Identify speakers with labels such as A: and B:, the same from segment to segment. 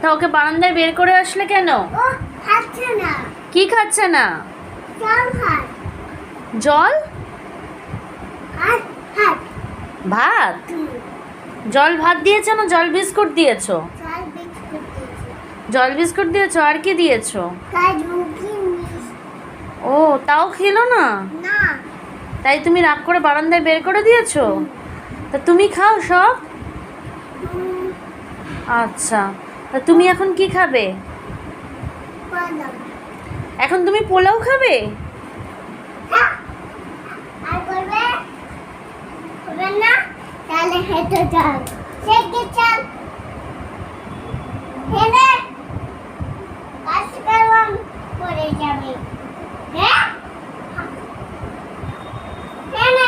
A: তা ওকে বারান্দায় বের করে আসলে কেন?
B: ও খাচ্ছে না,
A: কি খাচ্ছে না?
B: জল খায়।
A: জল?
B: আর ভাত।
A: ভাত?
B: হুম,
A: জল ভাত দিয়েছো না জল বিস্কুট দিয়েছো?
B: জল বিস্কুট দিয়েছে।
A: জল বিস্কুট দিয়েছো, আর কি দিয়েছো?
B: কাজু কিশমিশ।
A: ও, তাও খেলো না?
B: না।
A: তাই তুমি রাগ করে বারান্দায় বের করে দিয়েছো? তা তুমি খাও সব?
B: হুম,
A: আচ্ছা, তা তুমি এখন কি খাবে?
B: বলো।
A: এখন তুমি পোলাও খাবে?
B: হ্যাঁ। আর করবে? করবে না? তাহলে হেঁটে চল। হেঁটে চল। হেঁটে। কাজ করলাম পড়ে যাবে। হ্যাঁ? হ্যাঁ না?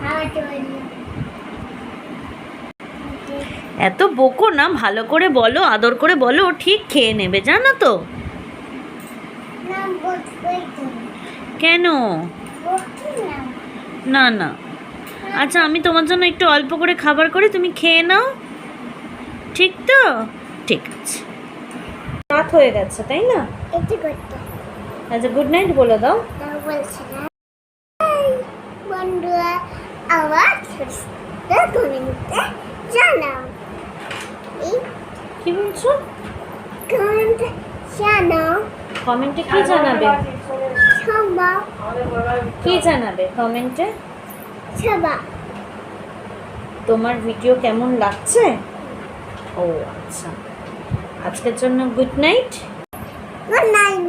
B: আমার চলে।
A: এত বকো না, ভালো করে বলো, আদর করে বলো, ও ঠিক খেয়ে নেবে, জানো তো?
B: নাম বলতেই তো।
A: কেন?
B: বলছি না।
A: না না, আচ্ছা আমি তোমার জন্য একটু অল্প করে খাবার করে তুমি খেয়ে নাও, ঠিক তো? ঠিক আছে। রাত হয়ে গেছে তাই না?
B: এটি করতে।
A: আচ্ছা, গুড নাইট বলে দাও।
B: তাও বলছি না। বন্ধুরা আবার কমেন্টে জানাও। এই
A: কি বলছো?
B: কমেন্টে জানাও।
A: কমেন্টে কি জানাবে?
B: সবা
A: কি জানাবে কমেন্টে?
B: সবা।
A: তোমার ভিডিও কেমন লাগছে? ও আচ্ছা, আজকের জন্য গুড নাইট।
B: Good night.